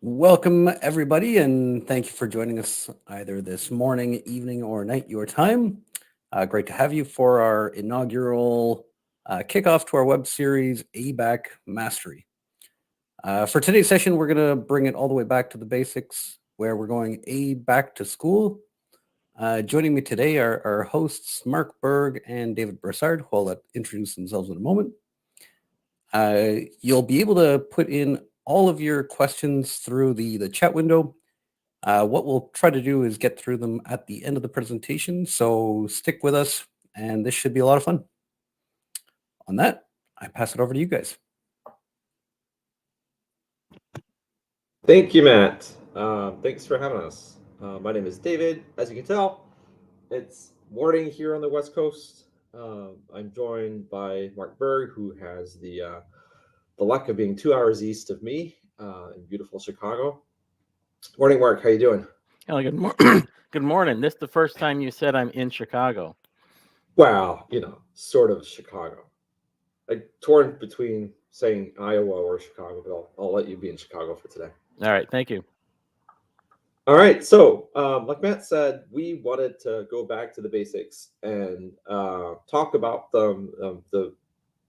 Welcome, everybody, and thank you for joining us either this morning, evening, or night, your time. Great to have you for our inaugural kickoff to our web series, ABAC Mastery. For today's session, we're going to bring it all the way back to the basics, where we're going A back to school. Joining me today are our hosts, Mark Berg and David Brossard, who I'll let introduce themselves in a moment. You'll be able to put in all of your questions through the chat window. What we'll try to do is get through them at the end of the presentation, so stick with us, and this should be a lot of fun. On that, I pass it over to you guys. Thank you, Matt. Thanks for having us. My name is David. As you can tell, it's morning here on the West Coast. I'm joined by Mark Berg, who has the luck of being 2 hours east of me in beautiful Chicago. Morning, Mark. How you doing? Hello, good morning. This is the first time you said I'm in Chicago. Well, sort of Chicago. I torn between saying Iowa or Chicago, but I'll let you be in Chicago for today. All right, thank you. All right, so like Matt said, we wanted to go back to the basics and talk about the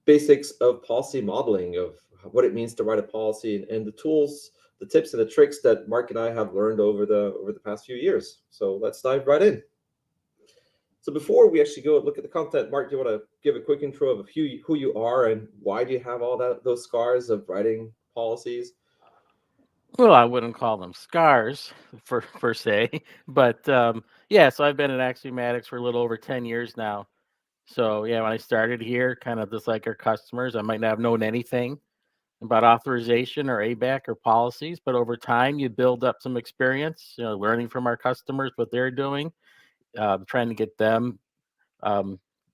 basics of policy modeling, of what it means to write a policy, and the tools, the tips, and the tricks that Mark and I have learned over the past few years. So let's dive right in. So before we actually go and look at the content, Mark, do you want to give a quick intro of who you are and why do you have all those scars of writing policies? Well, I wouldn't call them scars per se, but yeah. So I've been at Axiomatics for a little over 10 years now. So yeah, when I started here, kind of just like our customers, I might not have known anything about authorization or ABAC or policies, but over time you build up some experience, learning from our customers what they're doing, trying to get them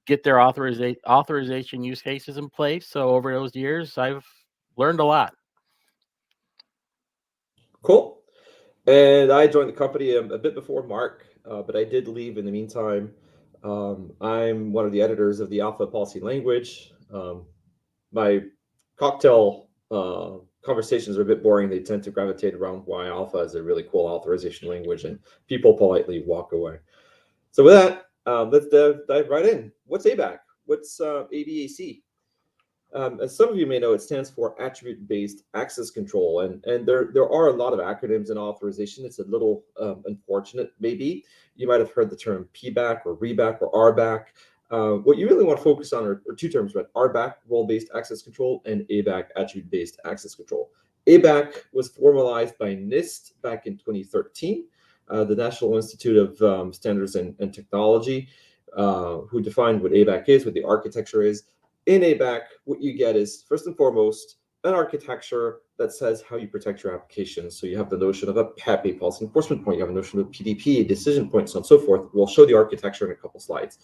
get their authorization use cases in place. So over those years, I've learned a lot. Cool. And I joined the company a bit before Mark, but I did leave in the meantime. I'm one of the editors of the Alpha Policy Language. My cocktail conversations are a bit boring. They tend to gravitate around why Alpha is a really cool authorization language, and people politely walk away. So with that, let's dive right in. What's ABAC? What's ABAC? As some of you may know, it stands for Attribute-Based Access Control, and there are a lot of acronyms in authorization. It's a little unfortunate, maybe. You might have heard the term PBAC or RBAC or RBAC. What you really want to focus on are two terms, right? RBAC, Role-Based Access Control, and ABAC, Attribute-Based Access Control. ABAC was formalized by NIST back in 2013, the National Institute of Standards and Technology, who defined what ABAC is, what the architecture is. In ABAC, what you get is, first and foremost, an architecture that says how you protect your application. So you have the notion of a PEP, a policy enforcement point. You have a notion of PDP, a decision point, so on and so forth. We'll show the architecture in a couple slides.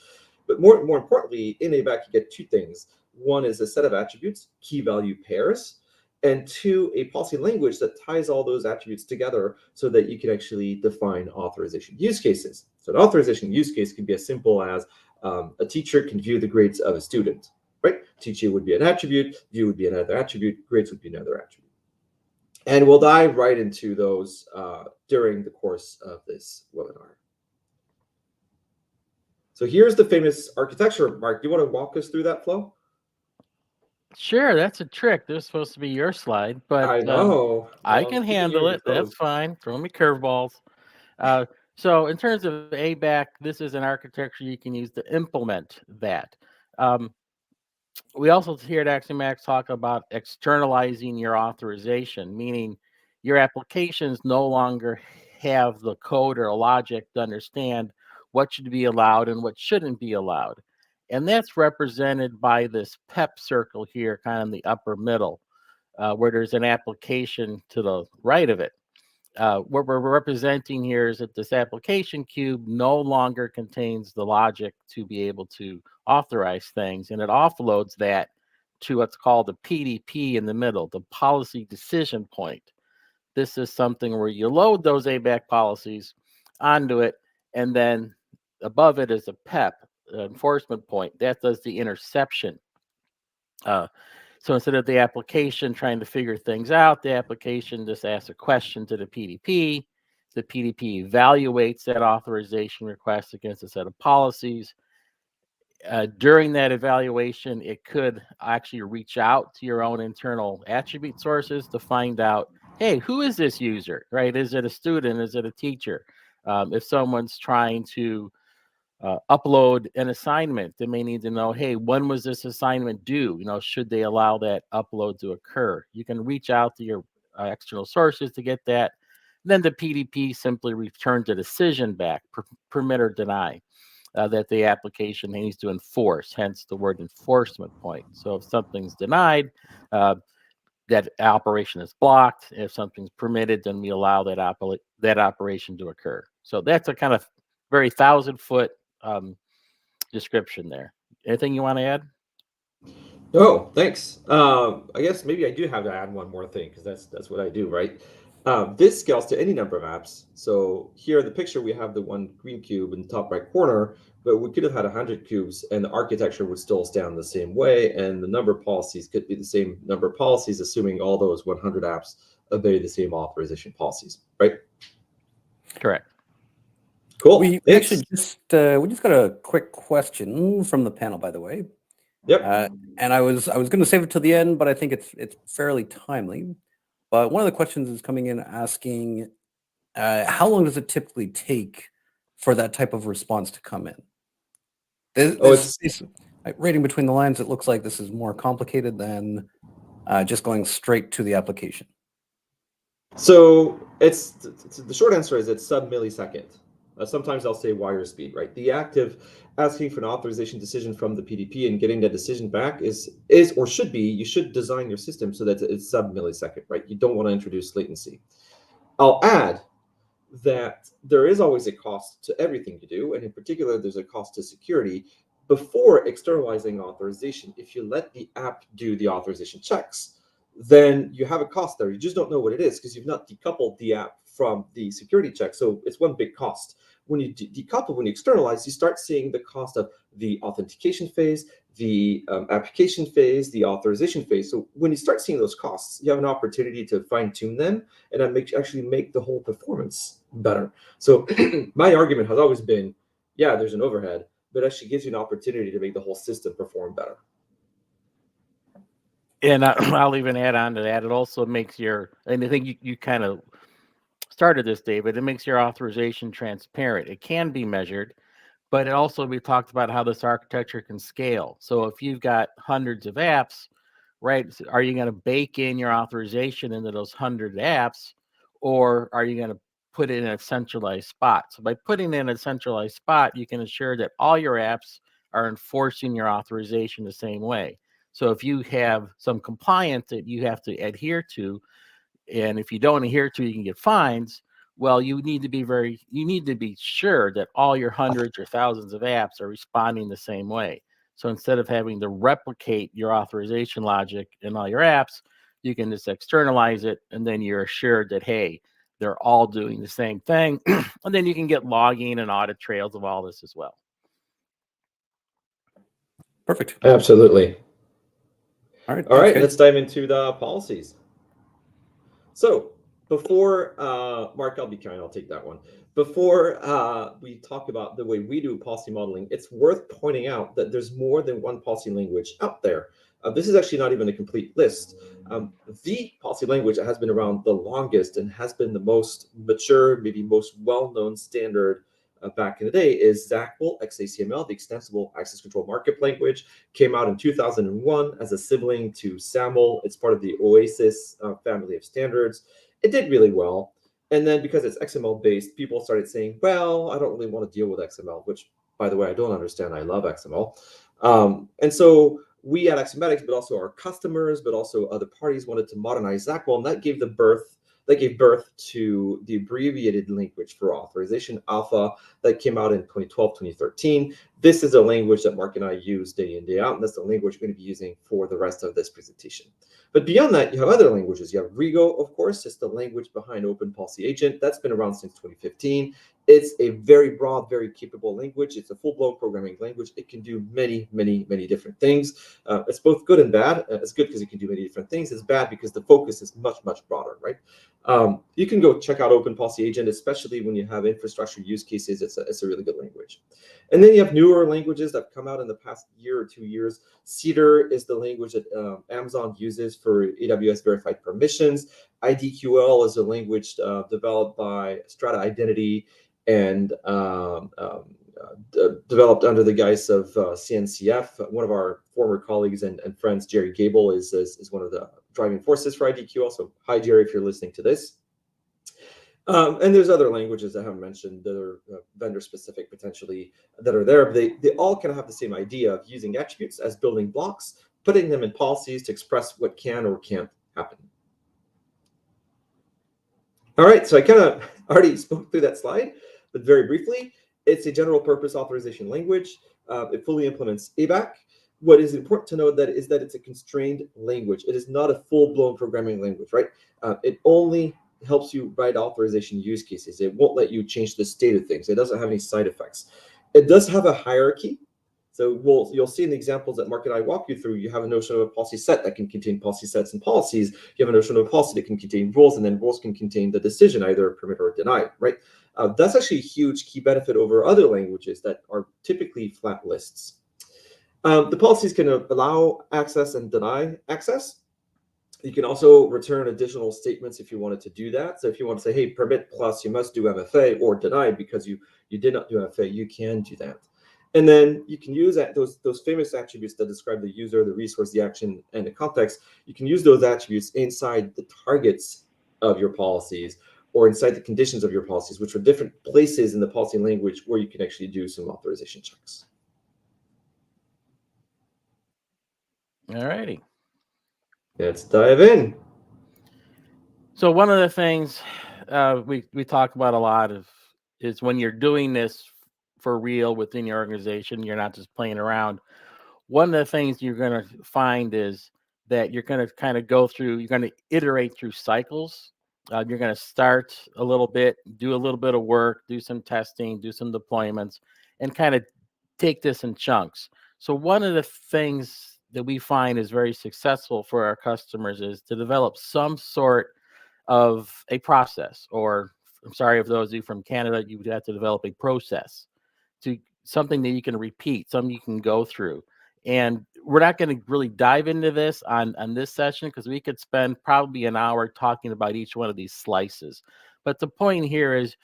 But more importantly, in ABAC, you get two things. One is a set of attributes, key value pairs, and two, a policy language that ties all those attributes together so that you can actually define authorization use cases. So an authorization use case can be as simple as a teacher can view the grades of a student. Right? Teacher would be an attribute, view would be another attribute, grades would be another attribute. And we'll dive right into those during the course of this webinar. So here's the famous architecture. Mark, do you want to walk us through that flow? Sure, that's a trick. This is supposed to be your slide, but I know. I can handle it. That's fine. Throw me curveballs. So in terms of ABAC, this is an architecture you can use to implement that. We also here at Axiomatics talk about externalizing your authorization, meaning your applications no longer have the code or logic to understand what should be allowed and what shouldn't be allowed. And that's represented by this PEP circle here, kind of in the upper middle, where there's an application to the right of it. What we're representing here is that this application cube no longer contains the logic to be able to authorize things, and it offloads that to what's called the PDP in the middle, the policy decision point. This is something where you load those ABAC policies onto it, and then above it is a PEP, enforcement point. That does the interception. So instead of the application trying to figure things out, the application just asks a question to the PDP. The PDP evaluates that authorization request against a set of policies. During that evaluation, it could actually reach out to your own internal attribute sources to find out, hey, who is this user, right? Is it a student? Is it a teacher? If someone's trying to upload an assignment, they may need to know, hey, when was this assignment due? Should they allow that upload to occur? You can reach out to your external sources to get that. Then the PDP simply returns a decision back, permit or deny, that the application needs to enforce, hence the word enforcement point. So if something's denied, that operation is blocked. If something's permitted, then we allow that operation to occur. So that's a kind of very 1,000-foot description there. Anything you want to add? Oh, thanks. I guess maybe I do have to add one more thing, because that's what I do, right? This scales to any number of apps. So here in the picture, we have the one green cube in the top right corner, but we could have had 100 cubes and the architecture would still stand the same way. And the number of policies could be the same number of policies, assuming all those 100 apps obey the same authorization policies, right? Correct. Cool. We actually just got a quick question from the panel, by the way. Yep. And I was going to save it to the end, but I think it's fairly timely. But one of the questions is coming in asking, how long does it typically take for that type of response to come in? Reading between the lines, it looks like this is more complicated than just going straight to the application. So the short answer is it's sub-millisecond. Sometimes I'll say wire speed, right? The act of asking for an authorization decision from the PDP and getting that decision back is or should be, you should design your system so that it's sub-millisecond, right? You don't want to introduce latency. I'll add that there is always a cost to everything you do, and in particular, there's a cost to security. Before externalizing authorization, if you let the app do the authorization checks, then you have a cost there. You just don't know what it is because you've not decoupled the app from the security check. So it's one big cost. When you decouple, when you externalize, you start seeing the cost of the authentication phase, the application phase, the authorization phase. So when you start seeing those costs, you have an opportunity to fine tune them and actually make the whole performance better. So my argument has always been, yeah, there's an overhead, but it actually gives you an opportunity to make the whole system perform better. And I'll even add on to that. It also makes and I think you kind of started this, David, it makes your authorization transparent. It can be measured, but it also, we talked about how this architecture can scale. So if you've got hundreds of apps, right, are you going to bake in your authorization into those 100 apps, or are you going to put it in a centralized spot? So by putting it in a centralized spot, you can ensure that all your apps are enforcing your authorization the same way. So if you have some compliance that you have to adhere to, and if you don't adhere to, you can get fines. Well, you need to be sure that all your hundreds or thousands of apps are responding the same way. So instead of having to replicate your authorization logic in all your apps, you can just externalize it, and then you're assured that, hey, they're all doing the same thing. And then you can get logging and audit trails of all this as well. Perfect. Absolutely. All right. All right, let's dive into the policies. So before, Mark, I'll be kind, I'll take that one. Before we talk about the way we do policy modeling, it's worth pointing out that there's more than one policy language out there. This is actually not even a complete list. The policy language that has been around the longest and has been the most mature, maybe most well-known standard back in the day is XACML, XACML, the Extensible Access Control Markup Language. Came out in 2001 as a sibling to SAML. It's part of the OASIS family of standards. It did really well. And then because it's XML based, people started saying, well, I don't really want to deal with XML, which, by the way, I don't understand. I love XML. And so we at Axiomatics, but also our customers, but also other parties wanted to modernize XACML, and that gave birth to the abbreviated language for authorization, Alpha, that came out in 2012, 2013. This is a language that Mark and I use day in, day out, and that's the language we're going to be using for the rest of this presentation. But beyond that, you have other languages. You have Rego, of course, it's the language behind Open Policy Agent. That's been around since 2015. It's a very broad, very capable language. It's a full-blown programming language. It can do many, many, many different things. It's both good and bad. It's good because it can do many different things. It's bad because the focus is much, much broader, right? You can go check out Open Policy Agent, especially when you have infrastructure use cases. It's a really good language. And then you have newer languages that have come out in the past year or 2 years. Cedar is the language that Amazon uses for AWS verified permissions. IDQL is a language developed by Strata Identity and developed under the guise of CNCF. One of our former colleagues and friends, Jerry Gable, is one of the driving forces for IDQL. So hi, Jerry, if you're listening to this. And there's other languages I haven't mentioned that are vendor-specific potentially that are there. But they all kind of have the same idea of using attributes as building blocks, putting them in policies to express what can or can't happen. All right, so I kind of already spoke through that slide, but very briefly, it's a general purpose authorization language. It fully implements ABAC. What is important to note is that it's a constrained language. It is not a full-blown programming language, right? It only helps you write authorization use cases. It won't let you change the state of things. It doesn't have any side effects. It does have a hierarchy. So you'll see in the examples that Mark and I walk you through, you have a notion of a policy set that can contain policy sets and policies. You have a notion of a policy that can contain rules, and then rules can contain the decision, either permit or deny, right? That's actually a huge key benefit over other languages that are typically flat lists. The policies can allow access and deny access. You can also return additional statements if you wanted to do that. So if you want to say, hey, permit plus you must do MFA, or deny because you did not do MFA, you can do that. And then you can use those famous attributes that describe the user, the resource, the action, and the context. You can use those attributes inside the targets of your policies or inside the conditions of your policies, which are different places in the policy language where you can actually do some authorization checks. All righty. Let's dive in. So one of the things we talk about a lot is when you're doing this for real within your organization, you're not just playing around. One of the things you're going to find is that you're going to kind of you're going to iterate through cycles. You're going to start a little bit, do a little bit of work, do some testing, do some deployments, and kind of take this in chunks. So one of the things that we find is very successful for our customers is to develop some sort of a process, or I'm sorry, if those of you from Canada, you would have to develop a process to something that you can repeat, something you can go through. And we're not going to really dive into this on this session because we could spend probably an hour talking about each one of these slices. But the point here is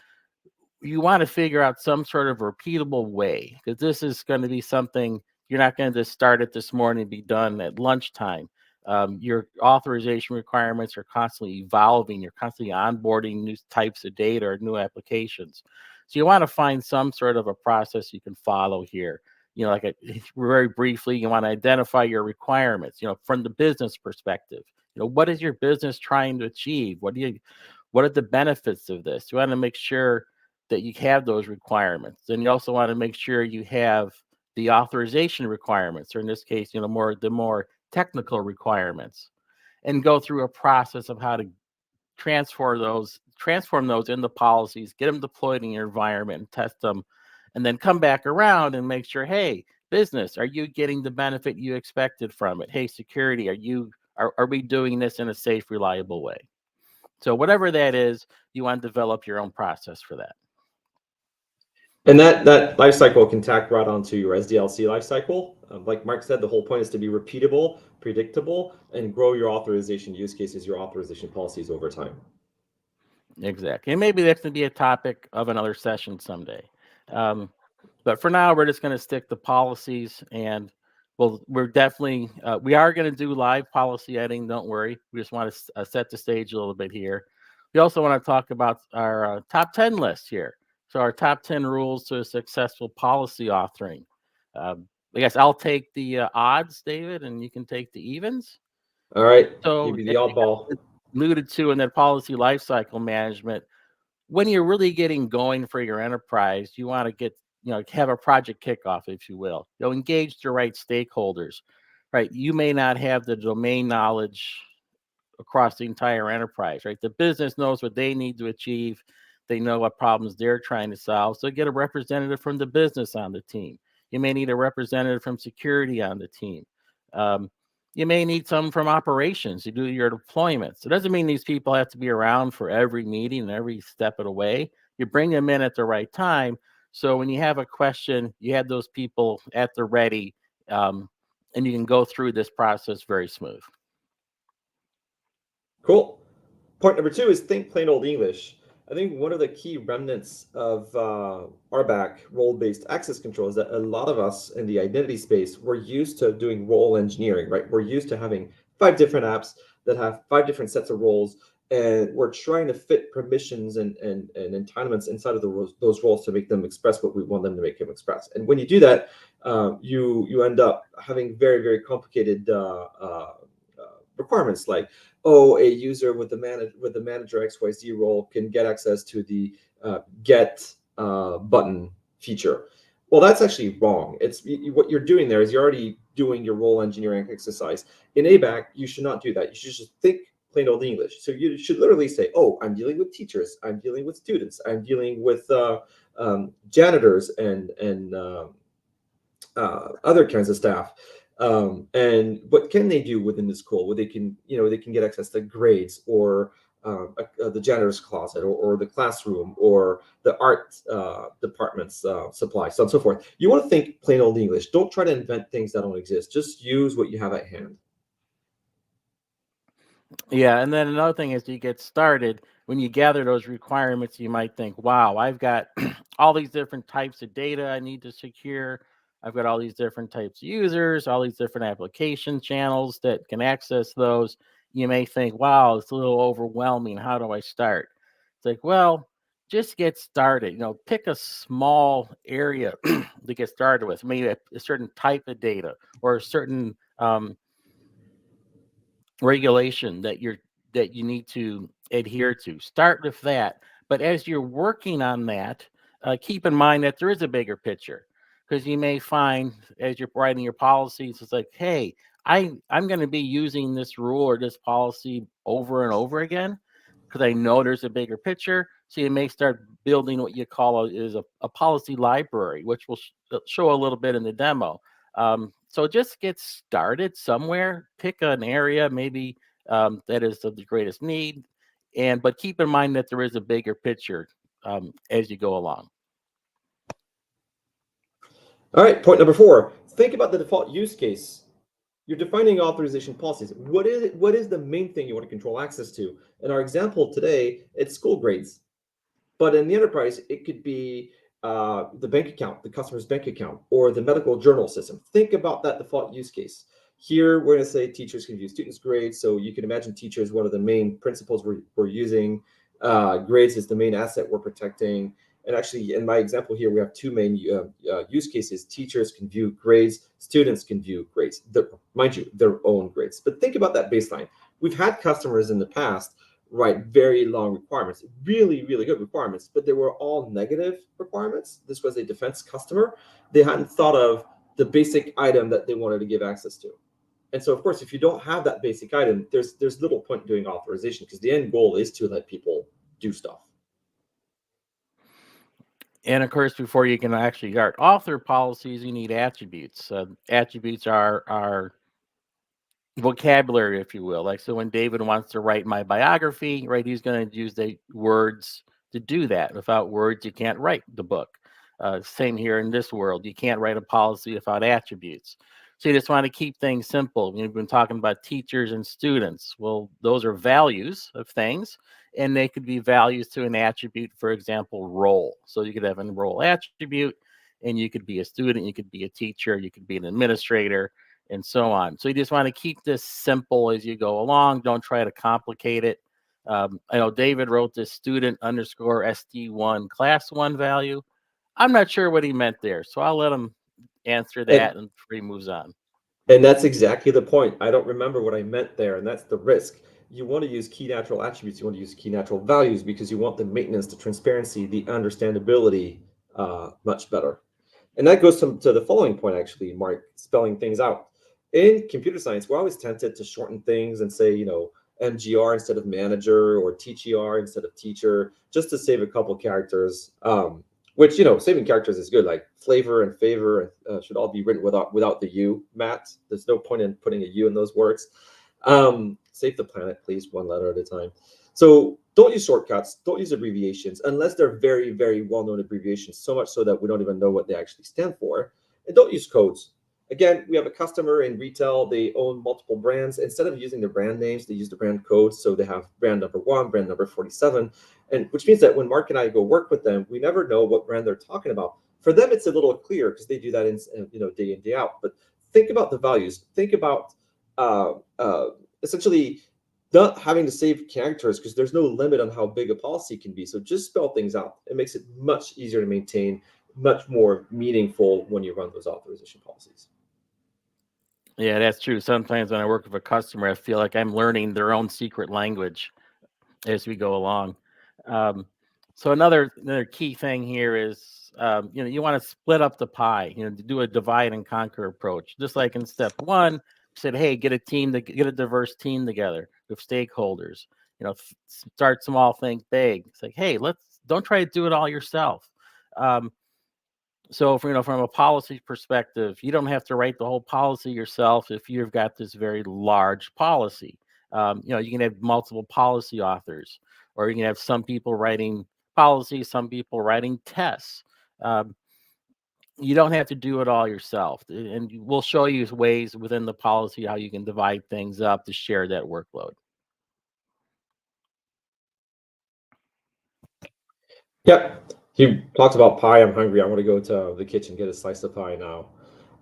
you want to figure out some sort of repeatable way, because this is going to be something you're not going to just start it this morning and be done at lunchtime. Your authorization requirements are constantly evolving. You're constantly onboarding new types of data or new applications. So you want to find some sort of a process you can follow here. Like very briefly, you want to identify your requirements, from the business perspective. What is your business trying to achieve? What are the benefits of this? You want to make sure that you have those requirements. Then you also want to make sure you have the authorization requirements, or in this case, the more technical requirements, and go through a process of how to transform those into policies, get them deployed in your environment, and test them, and then come back around and make sure, hey, business, are you getting the benefit you expected from it? Hey, security, are we doing this in a safe, reliable way? So whatever that is, you want to develop your own process for that. And that life cycle can tack right onto your SDLC life cycle. Like Mark said, the whole point is to be repeatable, predictable, and grow your authorization use cases, your authorization policies over time. Exactly. And maybe that's going to be a topic of another session someday. But for now, we're just going to stick to policies, and we're definitely, we are going to do live policy editing. Don't worry. We just want to set the stage a little bit here. We also want to talk about our top 10 list here. So our top 10 rules to a successful policy authoring. I guess I'll take the odds, David, and you can take the evens. All right. So give me the oddball. Alluded to in that policy lifecycle management, when you're really getting going for your enterprise, you want to get, have a project kickoff, if you will. Engage the right stakeholders, right? You may not have the domain knowledge across the entire enterprise, right? The business knows what they need to achieve. They know what problems they're trying to solve. So get a representative from the business on the team. You may need a representative from security on the team. You may need some from operations to do your deployments. It doesn't mean these people have to be around for every meeting and every step of the way. You bring them in at the right time. So when you have a question, you have those people at the ready, and you can go through this process very smooth. Cool. Point number 2 is think plain old English. I think one of the key remnants of RBAC, role-based access control, is that a lot of us in the identity space, we're used to doing role engineering, right? We're used to having 5 different apps that have 5 different sets of roles, and we're trying to fit permissions and entitlements inside of those roles to make them express what we want them to make them express. And when you do that, you end up having very, very complicated requirements, like, oh, a user with the manager XYZ role can get access to the get button feature. Well, that's actually wrong. What you're doing there is you're already doing your role engineering exercise. In ABAC, you should not do that. You should just think plain old English. So you should literally say, oh, I'm dealing with teachers, I'm dealing with students, I'm dealing with janitors and other kinds of staff. And what can they do within this role? Well, they can get access to grades, or the janitor's closet, or the classroom, or the art department's supply, so on and so forth. You want to think plain old English. Don't try to invent things that don't exist. Just use what you have at hand. Yeah, and then another thing is, you get started, when you gather those requirements, you might think, wow, I've got all these different types of data I need to secure. I've got all these different types of users, all these different application channels that can access those. You may think, wow, it's a little overwhelming. How do I start? It's like, well, just get started. Pick a small area to get started with, maybe a certain type of data, or a certain regulation that you need to adhere to. Start with that. But as you're working on that, keep in mind that there is a bigger picture, because you may find, as you're writing your policies, it's like, hey, I'm going to be using this rule or this policy over and over again, because I know there's a bigger picture. So you may start building what you call a policy library, which will show a little bit in the demo. So just get started somewhere, pick an area maybe that is of the greatest need, but keep in mind that there is a bigger picture as you go along. All right, point number 4, think about the default use case. You're defining authorization policies. What is the main thing you want to control access to? In our example today, it's school grades. But in the enterprise, it could be the bank account, the customer's bank account, or the medical journal system. Think about that default use case. Here, we're going to say teachers can view students' grades. So you can imagine teachers, one of the main principles we're using. Grades is the main asset we're protecting. And actually, in my example here, we have 2 main use cases. Teachers can view grades. Students can view grades. Mind you, their own grades. But think about that baseline. We've had customers in the past write very long requirements, really, really good requirements, but they were all negative requirements. This was a defense customer. They hadn't thought of the basic item that they wanted to give access to. And so, of course, if you don't have that basic item, there's little point doing authorization, because the end goal is to let people do stuff. And of course, before you can actually start author policies, you need attributes. Attributes are vocabulary, if you will. Like, so when David wants to write my biography, right, he's going to use the words to do that. Without words, you can't write the book. Same here in this world. You can't write a policy without attributes. So you just want to keep things simple. We've been talking about teachers and students. Well, those are values of things, and they could be values to an attribute, for example, role. So you could have a role attribute, and you could be a student, you could be a teacher, you could be an administrator, and so on. So you just want to keep this simple as you go along. Don't try to complicate it. I know David wrote this student underscore SD1 class 1 value. I'm not sure what he meant there, so I'll let him answer that and before he moves on. And that's exactly the point. I don't remember what I meant there, and that's the risk. You want to use key natural attributes. You want to use key natural values, because you want the maintenance, the transparency, the understandability much better. And that goes to the following point, actually, Mark, spelling things out. In computer science, we're always tempted to shorten things and say, MGR instead of manager, or TGR instead of teacher, just to save a couple characters. Which, saving characters is good. Like flavor and favor should all be written without the U, Matt. There's no point in putting a U in those words. Save the planet, please, one letter at a time. So don't use shortcuts. Don't use abbreviations unless they're very, very well-known abbreviations, so much so that we don't even know what they actually stand for. And don't use codes. Again, we have a customer in retail. They own multiple brands. Instead of using the brand names, they use the brand codes. So they have brand number 1, brand number 47, and which means that when Mark and I go work with them, we never know what brand they're talking about. For them, it's a little clear because they do that day in, day out. But think about the values. Think about essentially not having to save characters, because there's no limit on how big a policy can be. So just spell things out. It makes it much easier to maintain, much more meaningful when you run those authorization policies. Yeah, that's true. Sometimes when I work with a customer, I feel like I'm learning their own secret language as we go along. So another key thing here is, you want to split up the pie, to do a divide and conquer approach. Just like in step 1, said, hey, get a diverse team together with stakeholders. Start small, think big. It's like, hey, don't try to do it all yourself. So, from a policy perspective, you don't have to write the whole policy yourself if you've got this very large policy. You can have multiple policy authors, or you can have some people writing policy, some people writing tests. You don't have to do it all yourself. And we'll show you ways within the policy how you can divide things up to share that workload. Yep. He talks about pie. I'm hungry. I want to go to the kitchen, get a slice of pie now.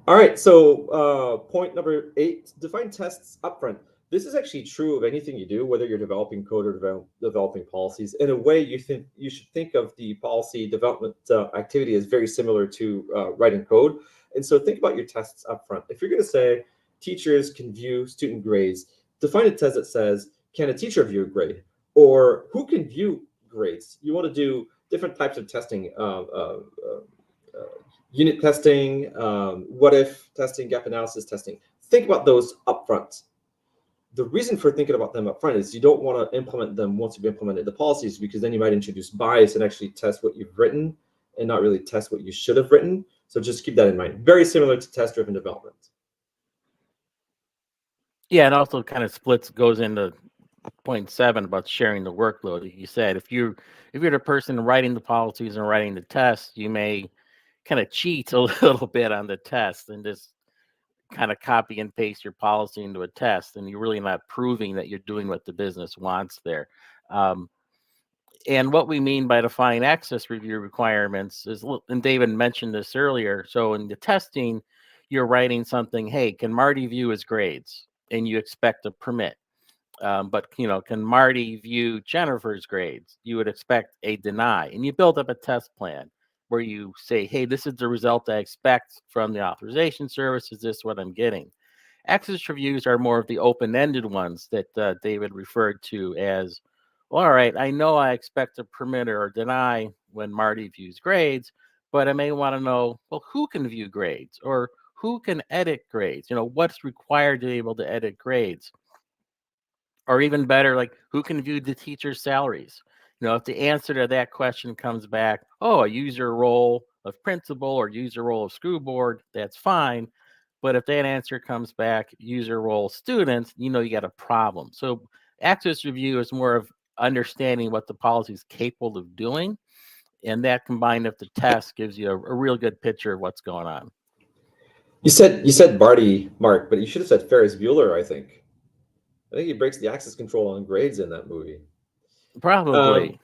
All right. So point number 8, define tests upfront. This is actually true of anything you do, whether you're developing code or developing policies. In a way, you should think of the policy development activity as very similar to writing code. And so think about your tests upfront. If you're going to say teachers can view student grades, define a test that says, can a teacher view a grade? Or who can view grades? You want to do different types of testing, unit testing, what if testing, gap analysis testing. Think about those upfront. The reason for thinking about them upfront is you don't want to implement them once you've implemented the policies, because then you might introduce bias and actually test what you've written and not really test what you should have written. So just keep that in mind. Very similar to test-driven development. Yeah, it also kind of goes into point 7 about sharing the workload. You said if you're the person writing the policies and writing the tests, you may kind of cheat a little bit on the test and just kind of copy and paste your policy into a test, and you're really not proving that you're doing what the business wants there. And what we mean by defining access review requirements is, and David mentioned this earlier, so in the testing, you're writing something, hey, can Marty view his grades? And you expect a permit. But can Marty view Jennifer's grades? You would expect a deny, and you build up a test plan where you say, hey, this is the result I expect from the authorization service. Is this what I'm getting? Access reviews are more of the open-ended ones that David referred to as, well, all right, I know I expect a permit or deny when Marty views grades, but I may want to know, well, who can view grades, or who can edit grades? What's required to be able to edit grades? Or even better, like, who can view the teacher's salaries? If the answer to that question comes back, oh, a user role of principal or user role of school board, that's fine. But if that answer comes back, user role students, you got a problem. So access review is more of understanding what the policy is capable of doing. And that combined with the test gives you a real good picture of what's going on. You said Barty, Mark, but you should have said Ferris Bueller, I think. I think he breaks the access control on grades in that movie. Probably.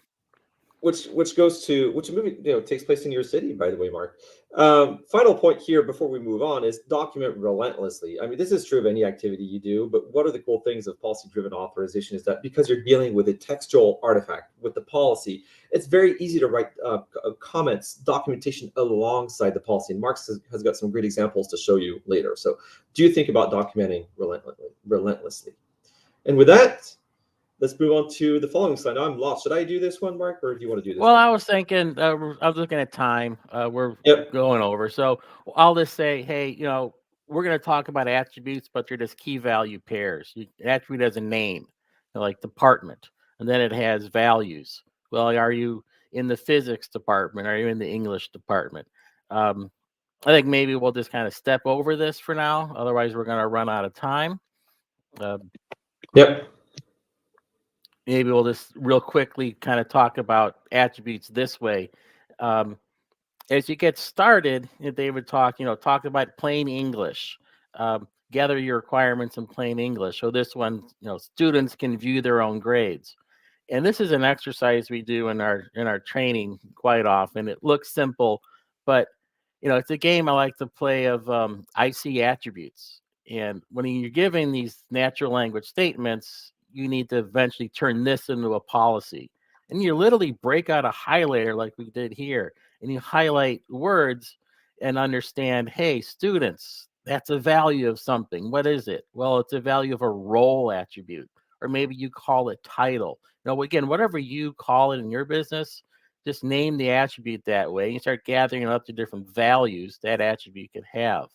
Which movie takes place in your city, by the way, Mark. Final point here before we move on is document relentlessly. I mean, this is true of any activity you do, but one of the cool things of policy-driven authorization is that because you're dealing with a textual artifact with the policy, it's very easy to write comments, documentation alongside the policy. And Mark has got some great examples to show you later. So do think about documenting relentlessly. And with that, let's move on to the following slide. Now I'm lost. Should I do this one, Mark, or do you want to do this Well, one? I was thinking, I was looking at time. We're Yep. going over. So I'll just say, hey, we're going to talk about attributes, but they're just key value pairs. An attribute has a name. like department, and then it has values. Well, are you in the physics department? Are you in the English department? I think maybe we'll just kind of step over this for now. Otherwise, we're going to run out of time. Yep. Maybe we'll just real quickly kind of talk about attributes this way. As you get started, they would talk about plain English. Gather your requirements in plain English. So this one, students can view their own grades. And this is an exercise we do in our training quite often. It looks simple, but it's a game I like to play of I see attributes. And when you're giving these natural language statements, you need to eventually turn this into a policy. And you literally break out a highlighter like we did here, and you highlight words and understand, hey, students, that's a value of something. What is it? Well, it's a value of a role attribute, or maybe you call it title. Again, whatever you call it in your business, just name the attribute that way. You start gathering up to different values that attribute could have.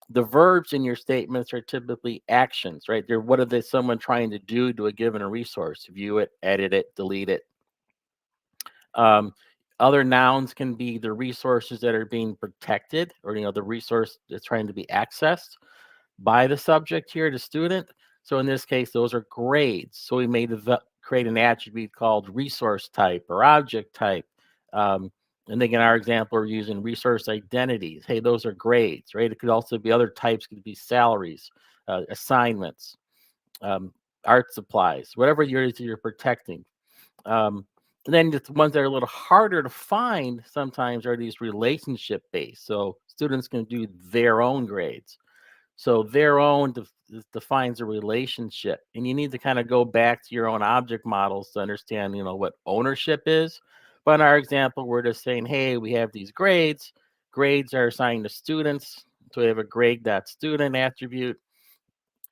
The verbs in your statements are typically actions, right? They're what is someone trying to do to a given resource? View it, edit it, delete it. Other nouns can be the resources that are being protected, or the resource that's trying to be accessed by the subject here, the student. So in this case, those are grades. So we may create an attribute called resource type or object type. And then in our example, we're using resource identities. Hey, those are grades, right? It could also be other types, could be salaries, assignments, art supplies, whatever you're protecting. And then the ones that are a little harder to find sometimes are these relationship based. So students can do their own grades. So their own defines a relationship, and you need to kind of go back to your own object models to understand, what ownership is. But in our example, we're just saying, hey, we have these grades. Grades are assigned to students. So we have a grade.student attribute,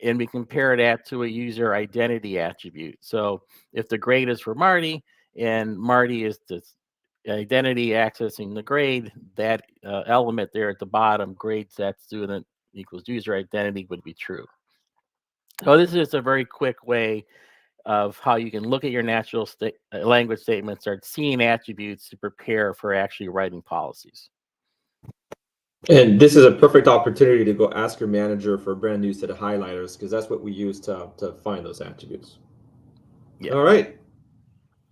and we compare that to a user identity attribute. So if the grade is for Marty, and Marty is the identity accessing the grade, that element there at the bottom, grades that student equals user identity, would be true. So this is a very quick way of how you can look at your natural language statements, start seeing attributes to prepare for actually writing policies. And this is a perfect opportunity to go ask your manager for a brand new set of highlighters, because that's what we use to find those attributes. Yeah. All right.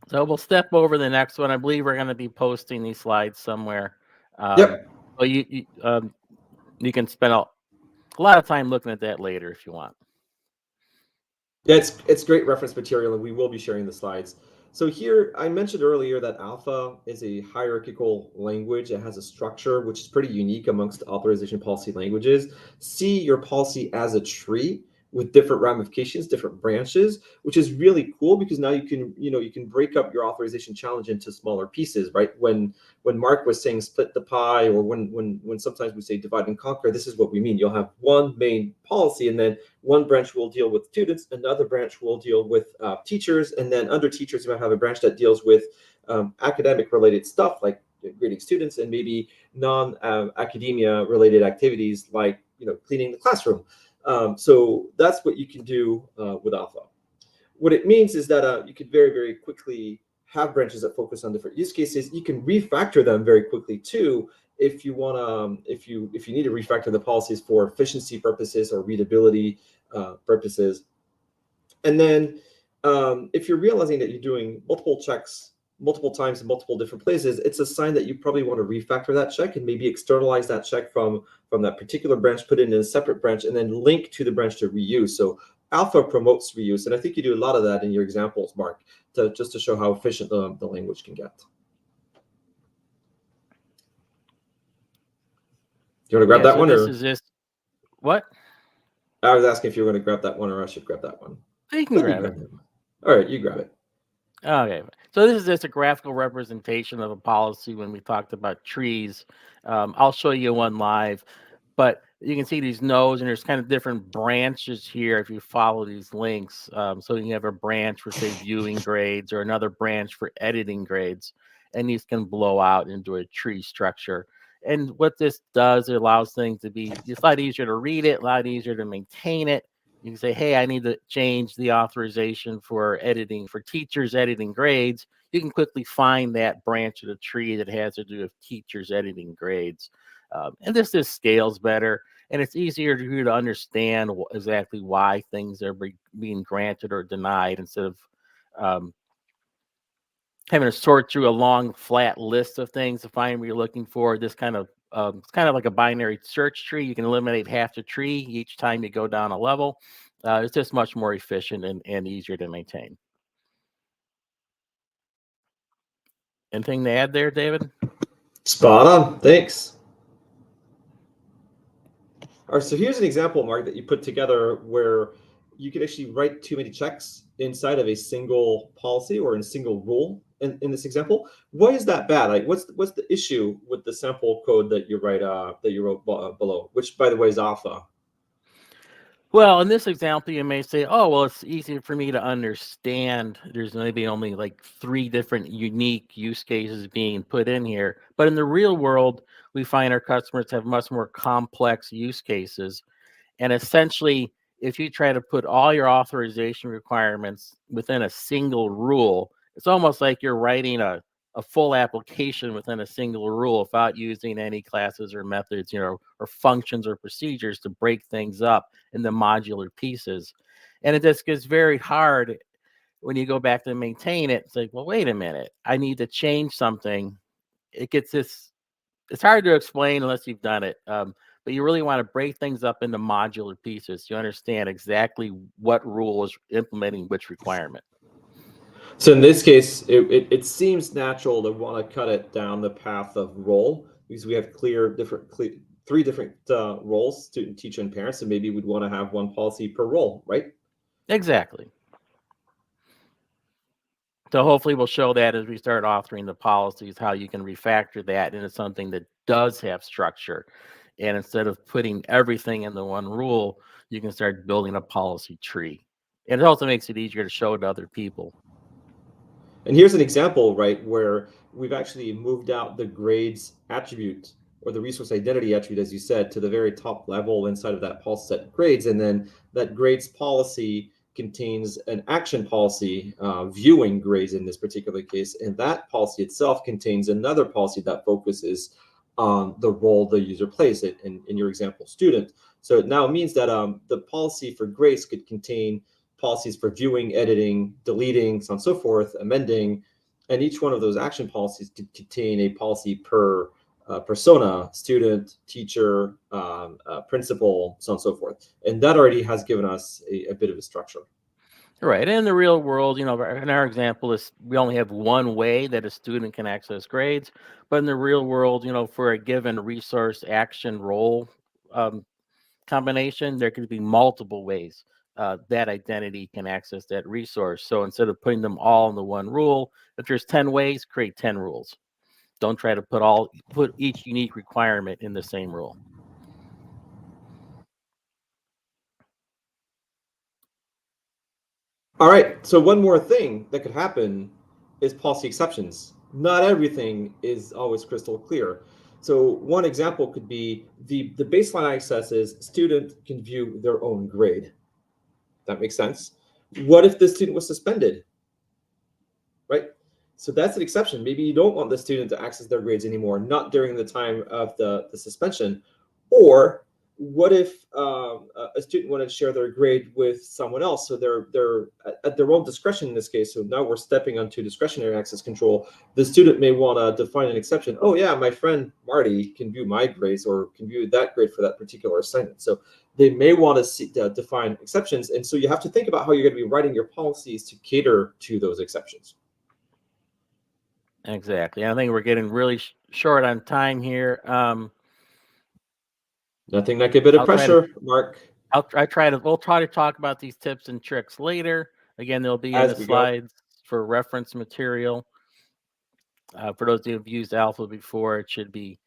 So we'll step over the next one. I believe we're going to be posting these slides somewhere. Yep. So you can spend a lot of time looking at that later if you want. Yeah, it's great reference material, and we will be sharing the slides. So here, I mentioned earlier that Alpha is a hierarchical language. It has a structure which is pretty unique amongst authorization policy languages. See your policy as a tree with different ramifications, different branches, which is really cool, because now you can break up your authorization challenge into smaller pieces, right? When Mark was saying split the pie, or when sometimes we say divide and conquer, this is what we mean. You'll have one main policy, and then one branch will deal with students, another branch will deal with teachers, and then under teachers, you might have a branch that deals with academic related stuff like grading students, and maybe non-academia related activities like cleaning the classroom. So that's what you can do with Alpha. What it means is that you could very, very quickly have branches that focus on different use cases. You can refactor them very quickly too, if you want to, if you need to refactor the policies for efficiency purposes or readability purposes. And then if you're realizing that you're doing multiple checks multiple times in multiple different places, it's a sign that you probably want to refactor that check and maybe externalize that check from that particular branch, put it in a separate branch, and then link to the branch to reuse. So Alpha promotes reuse, and I think you do a lot of that in your examples, Mark, just to show how efficient the language can get. Do you want to grab that one? This is just what? I was asking if you were going to grab that one, or I should grab that one. You can grab it. All right, you grab it. Okay, so this is just a graphical representation of a policy when we talked about trees. I'll show you one live, but you can see these nodes, and there's kind of different branches here if you follow these links. So you have a branch for, say, viewing grades, or another branch for editing grades, and these can blow out into a tree structure. And what this does, it allows things to be a lot easier to read it, a lot easier to maintain it. You can say, hey, I need to change the authorization for editing, for teachers editing grades. You can quickly find that branch of the tree that has to do with teachers editing grades. And this just scales better, and it's easier for you to understand exactly why things are being granted or denied, instead of having to sort through a long, flat list of things to find what you're looking for. This kind of it's kind of like a binary search tree. You can eliminate half the tree each time you go down a level. It's just much more efficient and easier to maintain. Anything to add there, David? Spot on. Thanks. All right, so here's an example, Mark, that you put together where you could actually write too many checks inside of a single policy or in a single rule in this example. Why is that bad? Like, what's the issue with the sample code that you wrote below, which, by the way, is alpha? Well, in this example, you may say, oh, well, it's easier for me to understand. There's maybe only like 3 different unique use cases being put in here. But in the real world, we find our customers have much more complex use cases. And essentially, if you try to put all your authorization requirements within a single rule, it's almost like you're writing a full application within a single rule without using any classes or methods, or functions or procedures to break things up into modular pieces. And it just gets very hard when you go back to maintain it. It's like, well, wait a minute, I need to change something. It's hard to explain unless you've done it. But you really want to break things up into modular pieces. You understand exactly what rule is implementing which requirement. So in this case, it seems natural to want to cut it down the path of role, because we have three different roles: student, teacher, and parents, and maybe we'd want to have one policy per role, right? Exactly. So hopefully we'll show that as we start authoring the policies, how you can refactor that into something that does have structure. And instead of putting everything into one rule, you can start building a policy tree. And it also makes it easier to show to other people. And here's an example, right, where we've actually moved out the grades attribute, or the resource identity attribute, as you said, to the very top level inside of that policy set grades. And then that grades policy contains an action policy viewing grades in this particular case. And that policy itself contains another policy that focuses on the role the user plays in your example, student. So it now means that the policy for grades could contain policies for viewing, editing, deleting, so on and so forth, amending, and each one of those action policies could contain a policy per persona: student, teacher, principal, so on and so forth. And that already has given us a bit of a structure. Right. In the real world, in our example, is we only have one way that a student can access grades. But in the real world, for a given resource action role combination, there could be multiple ways that identity can access that resource. So instead of putting them all in the one rule, if there's 10 ways, create 10 rules. Don't try to put each unique requirement in the same rule. All right, so one more thing that could happen is policy exceptions. Not everything is always crystal clear. So one example could be the baseline access is student can view their own grade. That makes sense. What if the student was suspended? Right? So that's an exception. Maybe you don't want the student to access their grades anymore, not during the time of the suspension. Or what if a student wanted to share their grade with someone else? So they're at their own discretion in this case. So now we're stepping onto discretionary access control. The student may want to define an exception. Oh yeah, my friend Marty can view my grades or can view that grade for that particular assignment. So they may want to define exceptions. And so you have to think about how you're going to be writing your policies to cater to those exceptions. Exactly. I think we're getting really short on time here. Nothing like a bit of pressure, Mark. We'll try to talk about these tips and tricks later. Again, they'll be in the slides for reference material. For those who have used Alpha before, it should be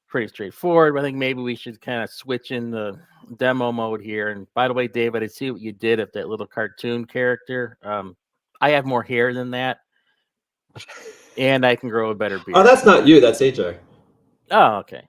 pretty straightforward. But I think maybe we should kind of switch in the demo mode here. And by the way, David, I see what you did with that little cartoon character. I have more hair than that, and I can grow a better beard. Oh, that's not you. That's AJ. Oh, okay.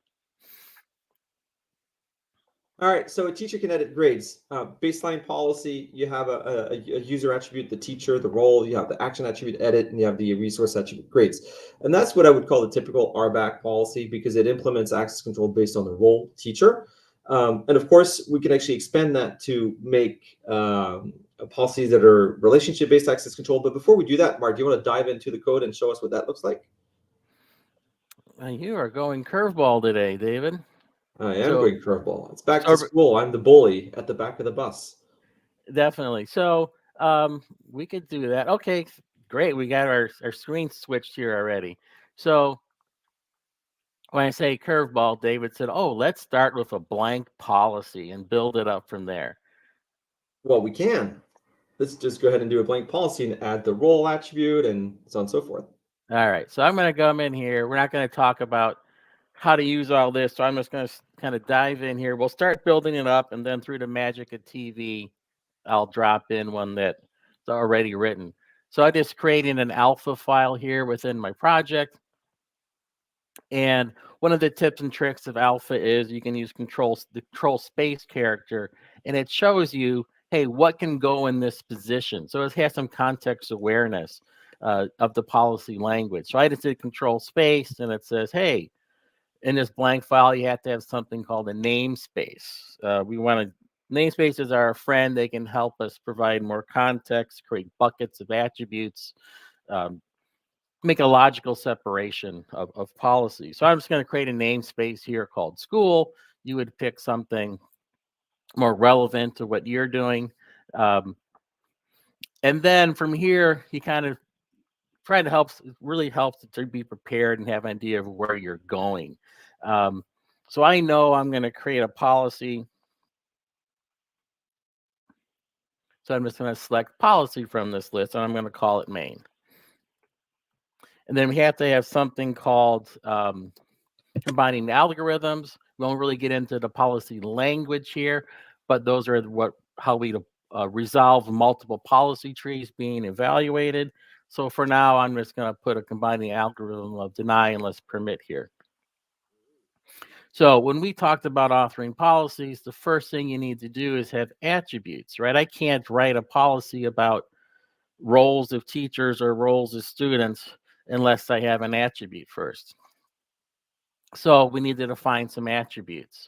All right, so a teacher can edit grades. Baseline policy, you have a user attribute, the teacher, the role, you have the action attribute edit, and you have the resource attribute grades. And that's what I would call the typical RBAC policy because it implements access control based on the role teacher. And of course, we can actually expand that to make policies that are relationship-based access control. But before we do that, Mark, do you want to dive into the code and show us what that looks like? You are going curveball today, David. I am going curveball. It's back to school. I'm the bully at the back of the bus. Definitely. So we could do that. Okay, great. We got our screen switched here already. So when I say curveball, David said, oh, let's start with a blank policy and build it up from there. Well, we can. Let's just go ahead and do a blank policy and add the role attribute and so on and so forth. All right. So I'm going to come in here. We're not going to talk about how to use all this. So I'm just going to kind of dive in here. We'll start building it up, and then through the magic of TV, I'll drop in one that's already written. So I just created an alpha file here within my project. And one of the tips and tricks of alpha is you can use the control space character, and it shows you, hey, what can go in this position. So it has some context awareness of the policy language. So I just did control space, and it says, hey, in this blank file, you have to have something called a namespace. Namespaces are a friend. They can help us provide more context, create buckets of attributes, make a logical separation of policy. So I'm just going to create a namespace here called school. You would pick something more relevant to what you're doing. And then from here, you kind of try to really helps to be prepared and have an idea of where you're going. So I know I'm going to create a policy. So I'm just going to select policy from this list, and I'm going to call it main. And then we have to have something called combining algorithms. We won't really get into the policy language here, but those are how we resolve multiple policy trees being evaluated. So for now, I'm just going to put a combining algorithm of deny unless permit here. So when we talked about authoring policies, the first thing you need to do is have attributes, right? I can't write a policy about roles of teachers or roles of students unless I have an attribute first. So we need to define some attributes.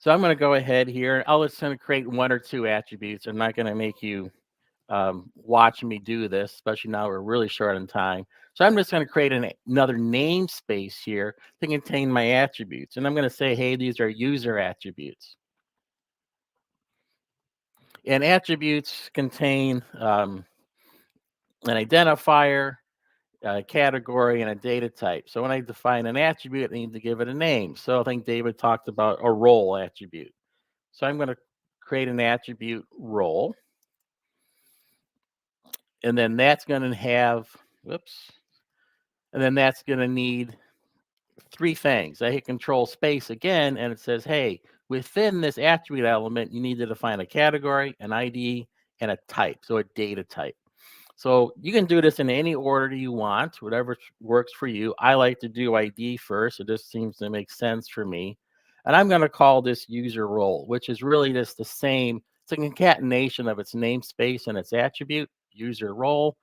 So I'm going to go ahead here. I'll just going to create one or two attributes. I'm not going to make you watch me do this, especially now we're really short on time. So I'm just going to create another namespace here to contain my attributes. And I'm going to say, hey, these are user attributes. And attributes contain an identifier, a category, and a data type. So when I define an attribute, I need to give it a name. So I think David talked about a role attribute. So I'm going to create an attribute role. And then that's going to have, and then that's going to need three things. I hit control space again, and it says, hey, within this attribute element, you need to define a category, an ID, and a type, so a data type. So you can do this in any order you want, whatever works for you. I like to do ID first. It just seems to make sense for me. And I'm going to call this user role, which is really just the same. It's a concatenation of its namespace and its attribute, user role.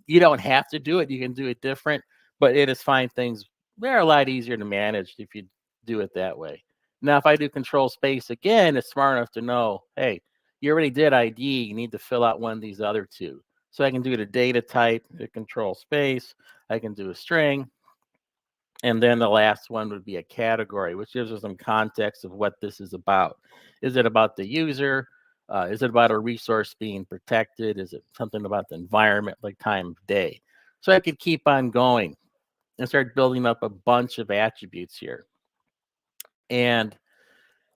You don't have to do it. You can do it different, but it is fine things. They're a lot easier to manage if you do it that way. Now, if I do control space again, it's smart enough to know, hey, you already did ID. You need to fill out one of these other two. So I can do the data type, the control space. I can do a string. And then the last one would be a category, which gives us some context of what this is about. Is it about the user? Is it about a resource being protected? Is it something about the environment, like time of day? So I could keep on going and start building up a bunch of attributes here. And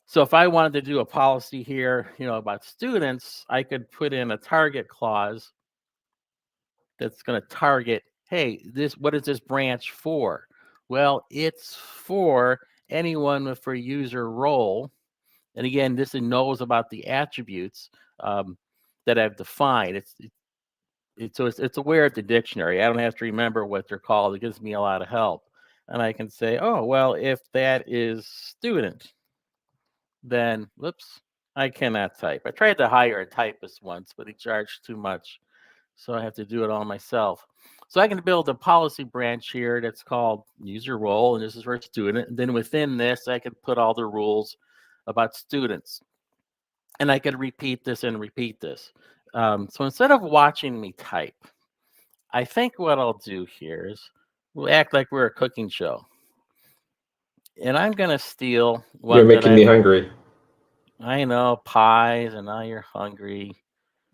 so if I wanted to do a policy here, about students, I could put in a target clause that's going to target, hey, what is this branch for? Well, it's for anyone with a user role. And again, this knows about the attributes that I've defined. It's aware of the dictionary. I don't have to remember what they're called. It gives me a lot of help. And I can say, oh, well, if that is student, then, whoops, I cannot type. I tried to hire a typist once, but he charged too much. So I have to do it all myself. So I can build a policy branch here that's called user role, and this is for a student. And then within this, I can put all the rules about students. And I could repeat this and repeat this. So instead of watching me type, I think what I'll do here is we'll act like we're a cooking show. And I'm going to steal one. You're making me hungry. I know, pies, and now you're hungry.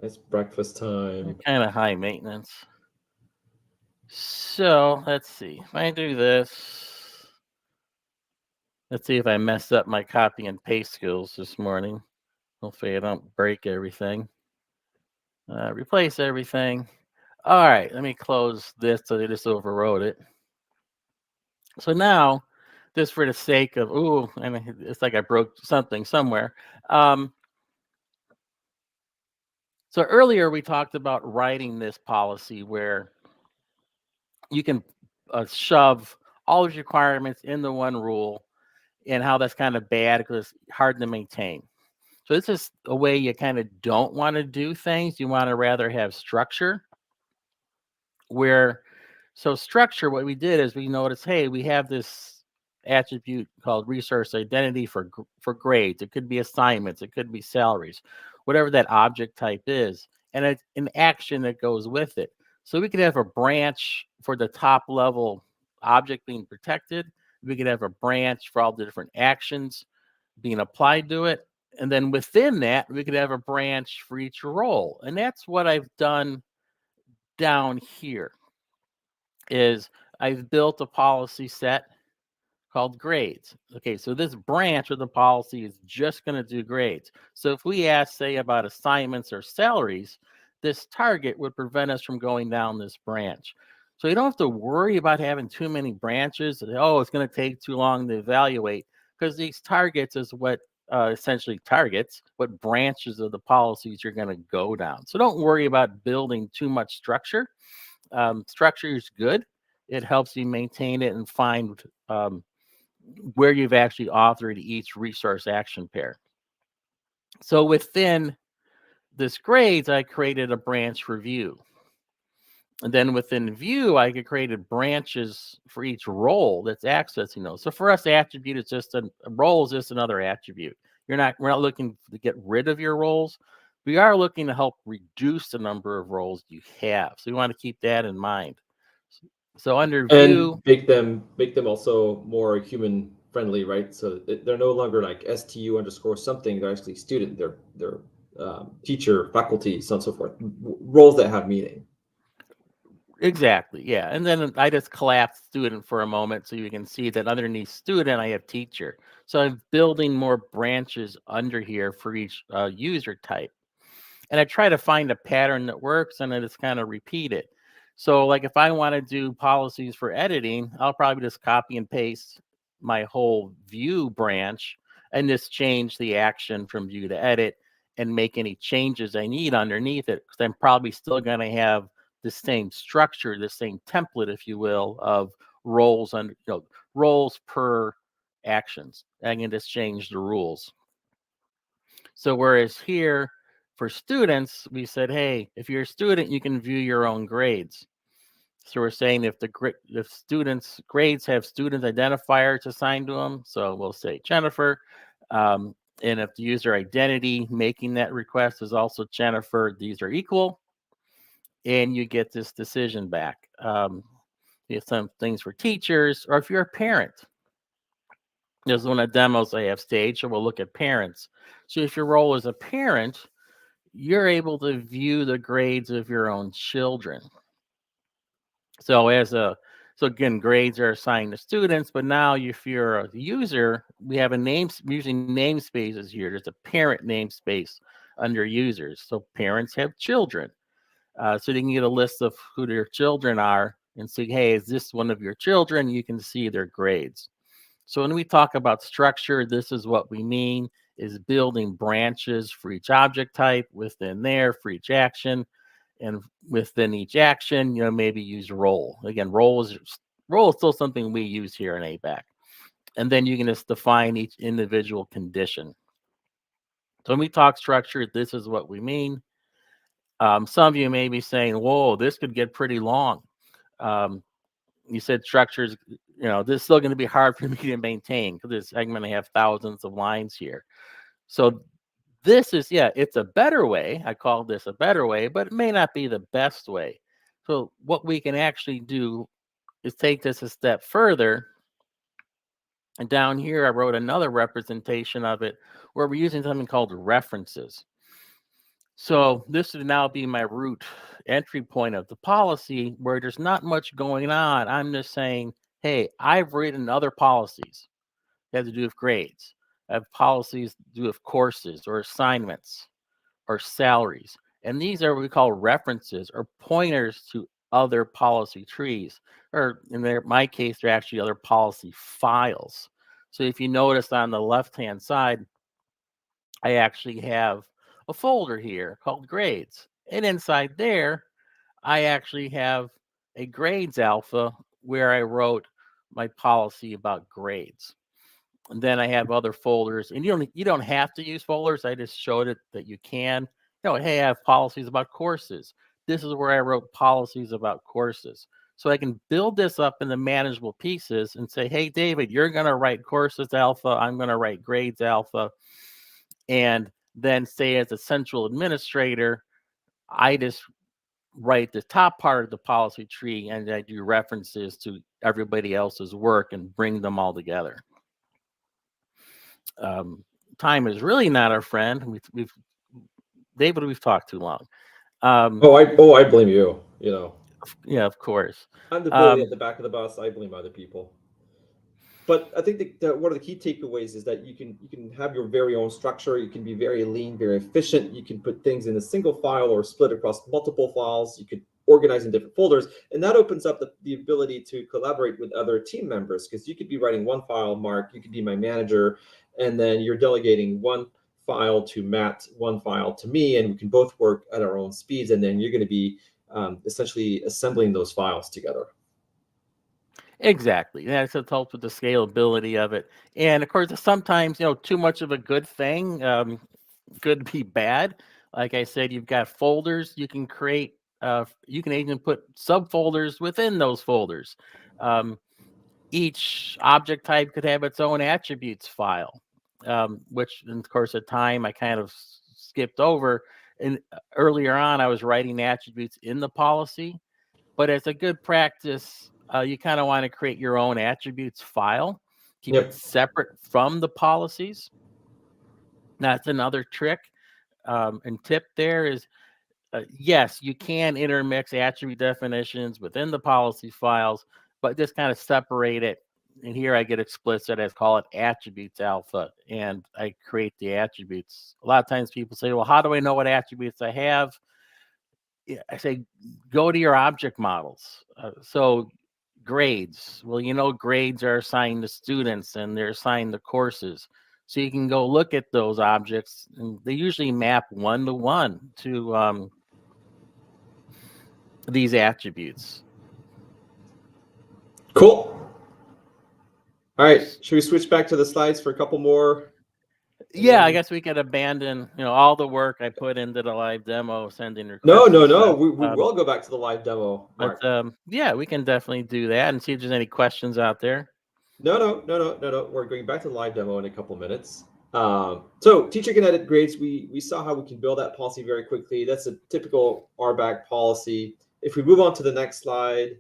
It's breakfast time. Kind of high maintenance. So let's see. If I do this, let's see if I messed up my copy and paste skills this morning. Hopefully I don't break everything. Replace everything. All right, let me close this so they just overwrote it. So now, just for the sake of, and it's like I broke something somewhere. So earlier we talked about writing this policy where you can shove all of your requirements into one rule, and how that's kind of bad because it's hard to maintain. So this is a way you kind of don't want to do things. You want to rather have structure so structure, what we did is we noticed, hey, we have this attribute called resource identity for grades. It could be assignments, it could be salaries, whatever that object type is, and it's an action that goes with it. So we could have a branch for the top level object being protected. We could have a branch for all the different actions being applied to it. And then within that, we could have a branch for each role. And that's what I've done down here. Is I've built a policy set called grades. Okay, so this branch of the policy is just going to do grades. So if we ask, say, about assignments or salaries, this target would prevent us from going down this branch. So you don't have to worry about having too many branches. It's going to take too long to evaluate, because these targets is what essentially targets what branches of the policies you're going to go down. So don't worry about building too much structure. Structure is good. It helps you maintain it and find where you've actually authored each resource action pair. So within this grades, I created a branch for view. And then within view, I could create branches for each role that's accessing those. So for us, attribute is just a role is just another attribute. We're not looking to get rid of your roles. We are looking to help reduce the number of roles you have. So we want to keep that in mind. So under view, and make them also more human friendly, right? So they're no longer like STU underscore something. They're actually student. They're teacher, faculty, so on and so forth. Roles that have meaning. Exactly, yeah. And then I just collapsed student for a moment so you can see that underneath student, I have teacher. So I'm building more branches under here for each user type. And I try to find a pattern that works, and I just kind of repeat it. So like if I want to do policies for editing, I'll probably just copy and paste my whole view branch and just change the action from view to edit and make any changes I need underneath it, because I'm probably still going to have the same structure, the same template, if you will, of roles under roles per actions. I can just change the rules. So whereas here for students, we said, hey, if you're a student, you can view your own grades. So we're saying if students' grades have student identifiers assigned to them, so we'll say Jennifer. And if the user identity making that request is also Jennifer, these are equal. And you get this decision back. You have some things for teachers, or if you're a parent. There's one of the demos I have staged, so we'll look at parents. So if your role as a parent, you're able to view the grades of your own children. So again, grades are assigned to students, but now if you're a user, we have using namespaces here. There's a parent namespace under users. So parents have children. So they can get a list of who their children are and see, hey, is this one of your children? You can see their grades. So when we talk about structure, this is what we mean, is building branches for each object type within there for each action. And within each action, maybe use role. Again, role is still something we use here in ABAC. And then you can just define each individual condition. So when we talk structure, this is what we mean. Some of you may be saying, whoa, this could get pretty long. You said structures, this is still going to be hard for me to maintain because I'm going to have thousands of lines here. So this is, it's a better way. I call this a better way, but it may not be the best way. So what we can actually do is take this a step further. And down here, I wrote another representation of it where we're using something called references. So this would now be my root entry point of the policy where there's not much going on. I'm just saying, hey, I've written other policies that have to do with grades. I have policies to do with courses or assignments or salaries. And these are what we call references or pointers to other policy trees. Or in my case, they're actually other policy files. So if you notice on the left-hand side, I actually have a folder here called grades. And inside there, I actually have a grades alpha where I wrote my policy about grades. And then I have other folders, and you don't have to use folders. I just showed it that you can. Hey, I have policies about courses. This is where I wrote policies about courses. So I can build this up into manageable pieces and say, hey, David, you're going to write courses alpha. I'm going to write grades alpha. And then say as a central administrator, I just write the top part of the policy tree and I do references to everybody else's work and bring them all together. Time is really not our friend. David, we've talked too long. I blame you. Yeah, of course. I'm the bully at the back of the bus. I blame other people. But I think that one of the key takeaways is that you can have your very own structure. You can be very lean, very efficient. You can put things in a single file or split across multiple files. You could organize in different folders. And that opens up the ability to collaborate with other team members, because you could be writing one file, Mark, you could be my manager, and then you're delegating one file to Matt, one file to me, and we can both work at our own speeds. And then you're going to be essentially assembling those files together. Exactly. That's what helps with the scalability of it. And of course, sometimes, too much of a good thing could be bad. Like I said, you've got folders you can create. You can even put subfolders within those folders. Each object type could have its own attributes file, which, of course, at time I kind of skipped over. And earlier on, I was writing attributes in the policy. But as a good practice, you kind of want to create your own attributes file, keep it separate from the policies. That's another trick and tip there is, yes, you can intermix attribute definitions within the policy files, but just kind of separate it. And here I get explicit, I call it attributes alpha, and I create the attributes. A lot of times people say, well, how do I know what attributes I have? I say, go to your object models. So grades, well, grades are assigned to students and they're assigned to courses. So you can go look at those objects, and they usually map 1-to-1 to these attributes. Cool. All right, should we switch back to the slides for a couple more? Yeah, I guess we could abandon, all the work I put into the live demo, sending requests. No. We will go back to the live demo, Mark. But yeah, we can definitely do that and see if there's any questions out there. No. We're going back to the live demo in a couple minutes. So teacher can edit grades. We saw how we can build that policy very quickly. That's a typical RBAC policy. If we move on to the next slide,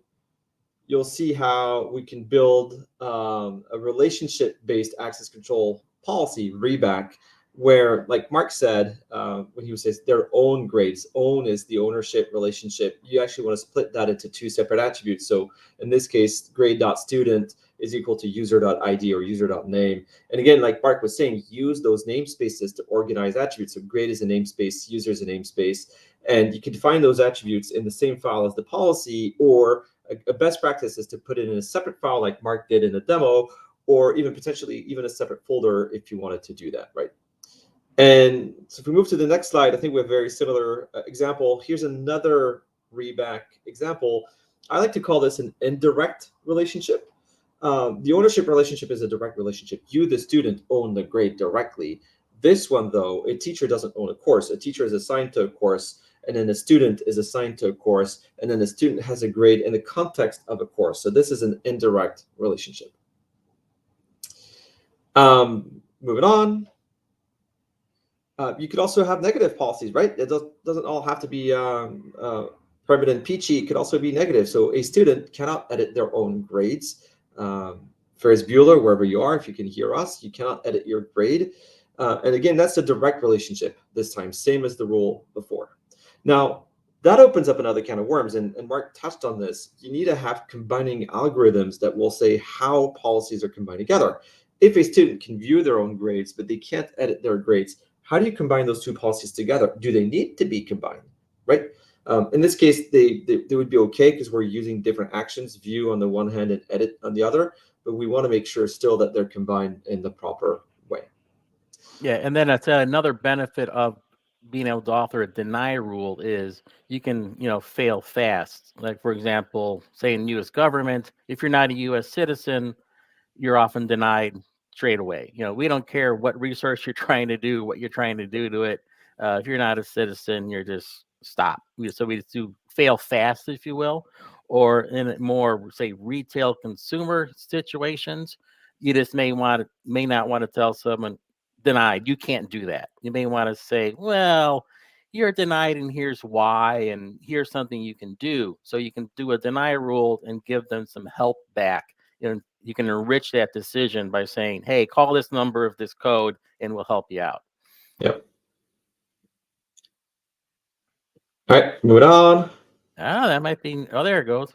you'll see how we can build a relationship-based access control policy, RBAC, where, like Mark said, when he says their own grades, own is the ownership relationship. You actually want to split that into two separate attributes. So in this case, grade.student is equal to user.id or user.name. And again, like Mark was saying, use those namespaces to organize attributes. So grade is a namespace, user is a namespace, and you can define those attributes in the same file as the policy, or a best practice is to put it in a separate file like Mark did in the demo, or even potentially even a separate folder if you wanted to do that, right? And so if we move to the next slide, I think we have a very similar example. Here's another RBAC example. I like to call this an indirect relationship. The ownership relationship is a direct relationship. You, the student, own the grade directly. This one, though, a teacher doesn't own a course. A teacher is assigned to a course, and then a student is assigned to a course, and then the student has a grade in the context of a course. So this is an indirect relationship. Moving on. You could also have negative policies, right? It doesn't all have to be private and peachy. It could also be negative. So a student cannot edit their own grades. Ferris Bueller, wherever you are, if you can hear us, you cannot edit your grade. And again, that's a direct relationship this time, same as the rule before. Now, that opens up another can of worms, and Mark touched on this. You need to have combining algorithms that will say how policies are combined together. If a student can view their own grades, but they can't edit their grades, how do you combine those two policies together? Do they need to be combined, right? In this case, they would be okay because we're using different actions, view on the one hand and edit on the other, but we want to make sure still that they're combined in the proper way. Yeah, and then that's another benefit of being able to author a deny rule is you can, fail fast. Like, for example, say in U.S. government, if you're not a U.S. citizen, you're often denied straight away. We don't care what research you're trying to do, what you're trying to do to it. If you're not a citizen, you're just stop. So we do fail fast, if you will, or in more, say, retail consumer situations, you just may not want to tell someone denied. You can't do that. You may want to say, well, you're denied and here's why, and here's something you can do. So you can do a deny rule and give them some help back. You can enrich that decision by saying, hey, call this number of this code and we'll help you out. Yep. All right, moving on. That might be, there it goes.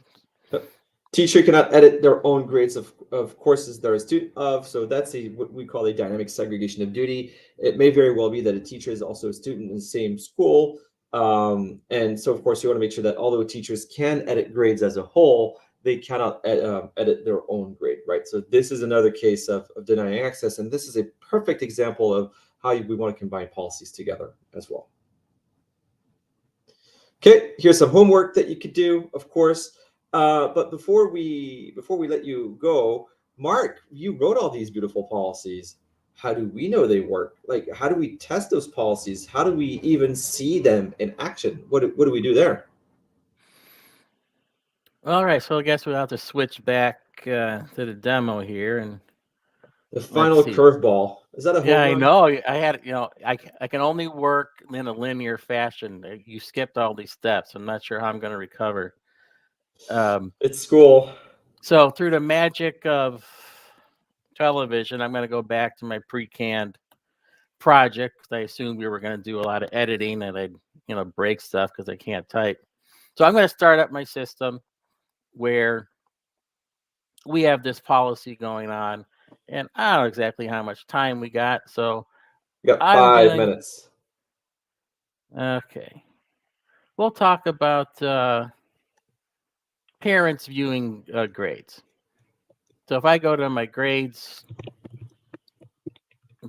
Teacher cannot edit their own grades of courses they're a student of. So that's what we call a dynamic segregation of duty. It may very well be that a teacher is also a student in the same school. And so, of course, you want to make sure that although teachers can edit grades as a whole, they cannot edit their own grade, right? So this is another case of denying access. And this is a perfect example of how we want to combine policies together as well. Okay, here's some homework that you could do, of course. But before we let you go, Mark, you wrote all these beautiful policies. How do we know they work? Like, how do we test those policies? How do we even see them in action? What do we do there? All right, so I guess we'll have to switch back to the demo here, and the final curveball. Is that a home run? I know. I had, I can only work in a linear fashion. You skipped all these steps. I'm not sure how I'm going to recover. It's school. So through the magic of television, I'm going to go back to my pre-canned project because I assumed we were going to do a lot of editing and I'd, break stuff because I can't type. So I'm going to start up my system where we have this policy going on, and I don't know exactly how much time we got. So you got 5 minutes. Okay. We'll talk about parents viewing grades. So if I go to my grades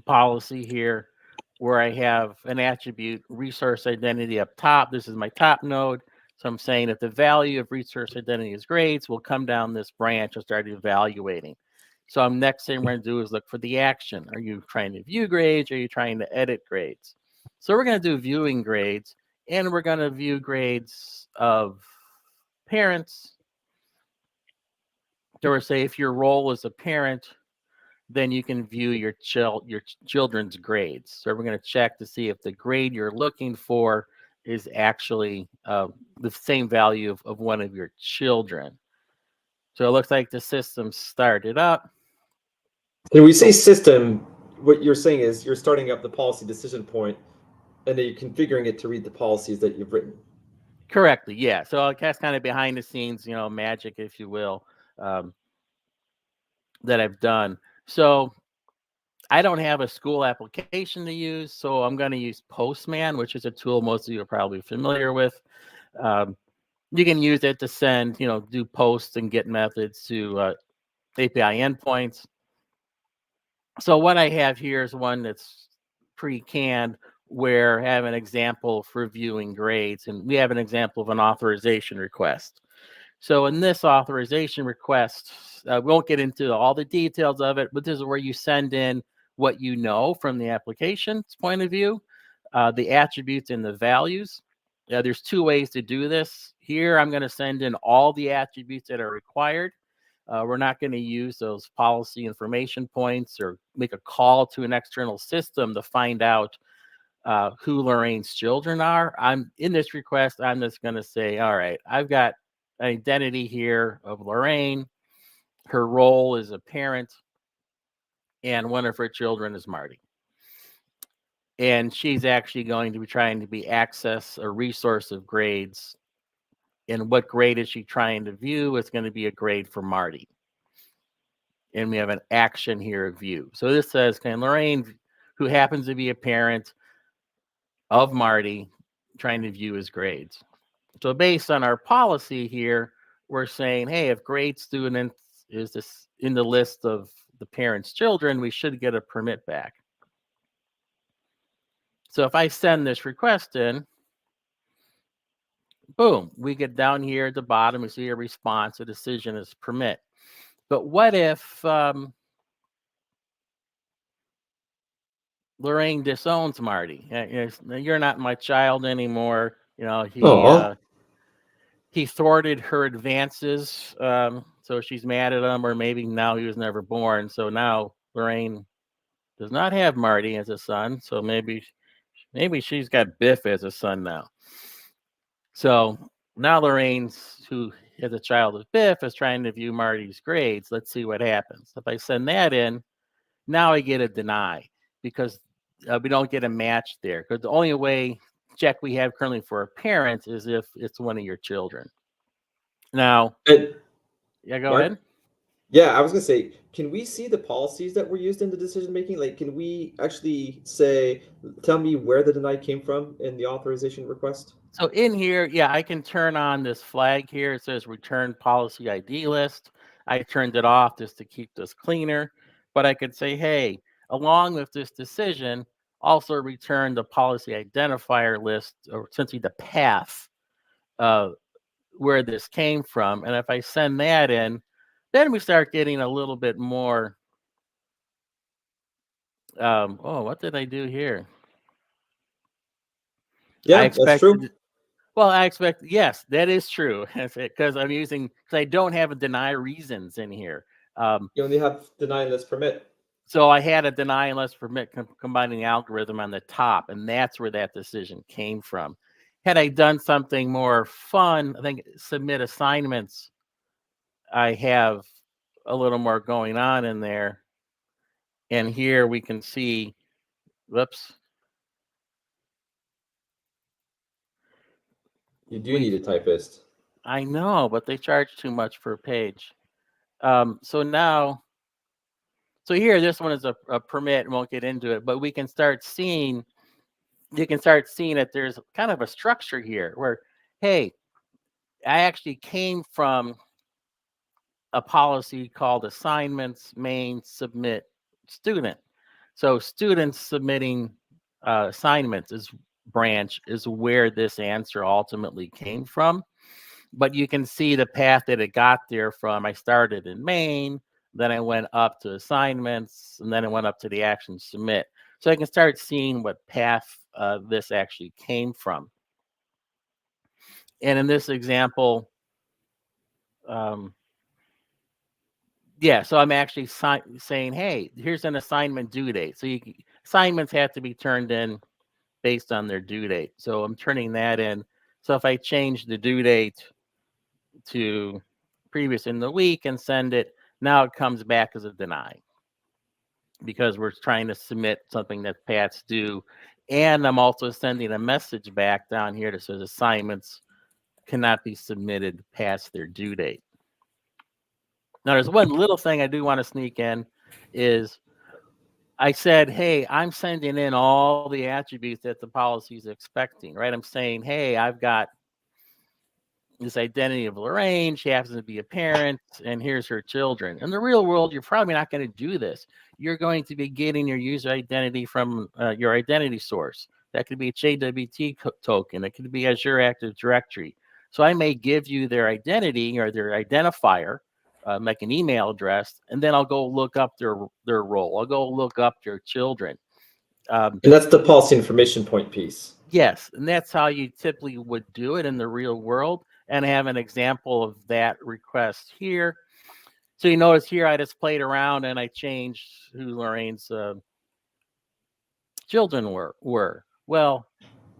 policy here, where I have an attribute resource identity up top, this is my top node. So I'm saying if the value of resource identity is grades, we'll come down this branch and start evaluating. So next thing we're going to do is look for the action. Are you trying to view grades? Or are you trying to edit grades? So we're going to do viewing grades, and we're going to view grades of parents. So we're say if your role as a parent, then you can view your children's grades. So we're going to check to see if the grade you're looking for is actually the same value of one of your children. So it looks like the system started up. When we say system, what you're saying is you're starting up the policy decision point, and then you're configuring it to read the policies that you've written. Correctly, yeah. So that's kind of behind the scenes, magic, if you will, that I've done. So I don't have a school application to use, so I'm going to use Postman, which is a tool most of you are probably familiar with. You can use it to send, do posts and get methods to API endpoints. So what I have here is one that's pre-canned, where I have an example for viewing grades, and we have an example of an authorization request. So in this authorization request, we won't get into all the details of it, but this is where you send in what you know from the application's point of view, the attributes and the values. There's two ways to do this. Here, I'm going to send in all the attributes that are required. We're not going to use those policy information points or make a call to an external system to find out who Lorraine's children are. I'm in this request, I'm just going to say, all right, I've got an identity here of Lorraine. Her role is a parent, and one of her children is Marty. And she's actually going to be trying to be access a resource of grades. And what grade is she trying to view? It's going to be a grade for Marty. And we have an action here of view. So this says, can Lorraine, who happens to be a parent of Marty, trying to view his grades? So based on our policy here, we're saying, hey, if grade student is this in the list of the parent's children, we should get a permit back. So if I send this request in, boom, we get down here at the bottom, we see a response, a decision is permit. But what if Lorraine disowns Marty? You're not my child anymore. He thwarted her advances, so she's mad at him, or maybe now he was never born. So now Lorraine does not have Marty as a son. So maybe she's got Biff as a son now. So now Lorraine, who is a child of Biff, is trying to view Marty's grades. Let's see what happens. If I send that in, now I get a deny because we don't get a match there. Because the only way check we have currently for a parent is if it's one of your children. Now, yeah, go ahead. Yeah, I was gonna say, can we see the policies that were used in the decision making? Like, can we actually say, tell me where the deny came from in the authorization request? So in here, yeah, I can turn on this flag here. It says return policy ID list. I turned it off just to keep this cleaner, but I could say, hey, along with this decision, also return the policy identifier list, or essentially the path where this came from. And if I send that in, then we start getting a little bit more. What did I do here? Yeah, that's true. Well, I expect, yes, that is true. Because I don't have a deny reasons in here. You only have deny unless permit. So I had a deny unless permit combining the algorithm on the top, and that's where that decision came from. Had I done something more fun, I think submit assignments, I have a little more going on in there. And here we can see, whoops. You do need a typist. I know, but they charge too much per page. So here, this one is a permit. Won't get into it, but we can start seeing. You can start seeing that there's kind of a structure here where, hey, I actually came from a policy called assignments, main, submit, student. So students submitting assignments branch is where this answer ultimately came from. But you can see the path that it got there from. I started in main, then I went up to assignments, and then I went up to the action submit. So I can start seeing what path this actually came from. And in this example, so I'm actually saying, hey, here's an assignment due date. So assignments have to be turned in based on their due date. So I'm turning that in. So if I change the due date to previous in the week and send it, now it comes back as a deny because we're trying to submit something that's past due. And I'm also sending a message back down here that says assignments cannot be submitted past their due date. Now, there's one little thing I do want to sneak in is I said, hey, I'm sending in all the attributes that the policy is expecting, right? I'm saying, hey, I've got this identity of Lorraine. She happens to be a parent, and here's her children. In the real world, you're probably not going to do this. You're going to be getting your user identity from your identity source. That could be a JWT token. It could be Azure Active Directory. So I may give you their identity or their identifier, make an email address, and then I'll go look up their role. I'll go look up their children. And that's the policy information point piece. Yes, and that's how you typically would do it in the real world. And I have an example of that request here. So you notice here I just played around and I changed who Lorraine's children were. Well,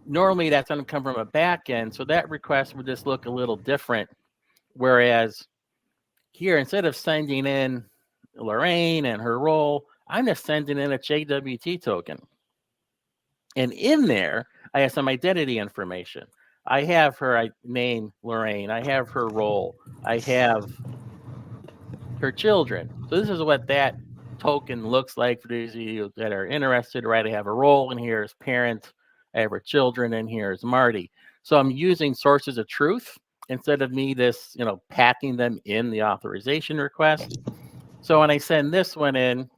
normally that's going to come from a back end, so that request would just look a little different. Whereas here, instead of sending in Lorraine and her role, I'm just sending in a JWT token. And in there, I have some identity information. I have her name, Lorraine. I have her role. I have her children. So this is what that token looks like for those of you that are interested, right? I have a role in here as parent. I have her children in here as Marty. So I'm using sources of truth instead of me just, packing them in the authorization request. So when I send this one in,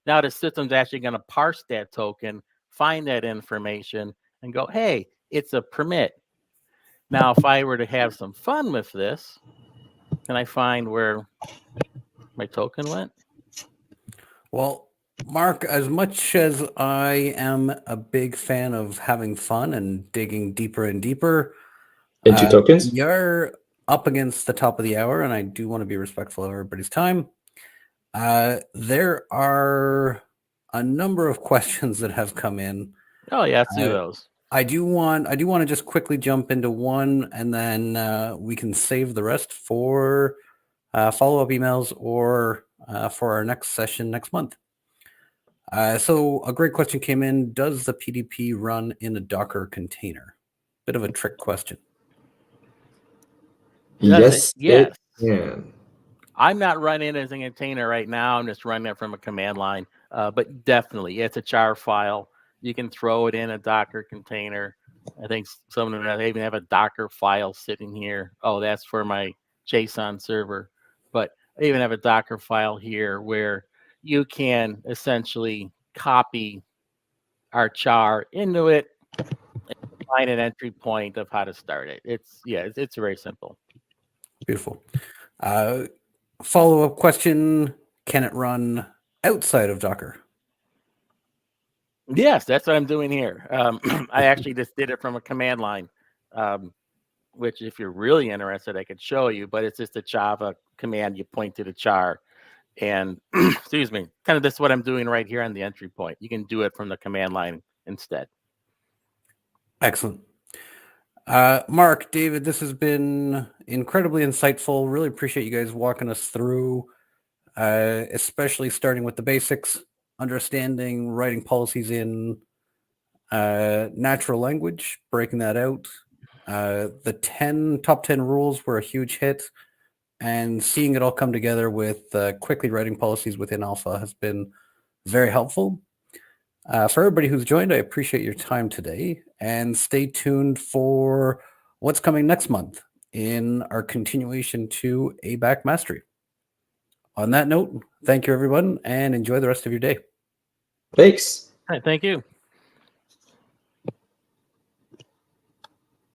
now the system's actually going to parse that token, find that information, and go, hey, it's a permit. Now, if I were to have some fun with this, can I find where my token went? Well, Mark, as much as I am a big fan of having fun and digging deeper and deeper, into tokens, we are up against the top of the hour, and I do want to be respectful of everybody's time. There are a number of questions that have come in. Oh yeah, let's do those. I do want to just quickly jump into one, and then we can save the rest for follow-up emails or for our next session next month. So a great question came in. Does the PDP run in a Docker container? Bit of a trick question. Yes. Yes. Yeah. I'm not running it as a container right now. I'm just running it from a command line. But definitely, it's a char file. You can throw it in a Docker container. I think some of them even have a Docker file sitting here. Oh, that's for my JSON server. But I even have a Docker file here where you can essentially copy our char into it and find an entry point of how to start it. It's very simple. Beautiful. Follow-up question, can it run outside of Docker? Yes, that's what I'm doing here. I actually just did it from a command line, which if you're really interested, I could show you, but it's just a Java command. You point to the char and, excuse me, kind of this is what I'm doing right here on the entry point. You can do it from the command line instead. Excellent. Mark, David, this has been incredibly insightful. Really appreciate you guys walking us through, especially starting with the basics, understanding writing policies in natural language, breaking that out. The top 10 rules were a huge hit, and seeing it all come together with quickly writing policies within Alpha has been very helpful. For everybody who's joined, I appreciate your time today, and stay tuned for what's coming next month in our continuation to ABAC Mastery. On that note, thank you, everyone, and enjoy the rest of your day. Thanks. All right, thank you.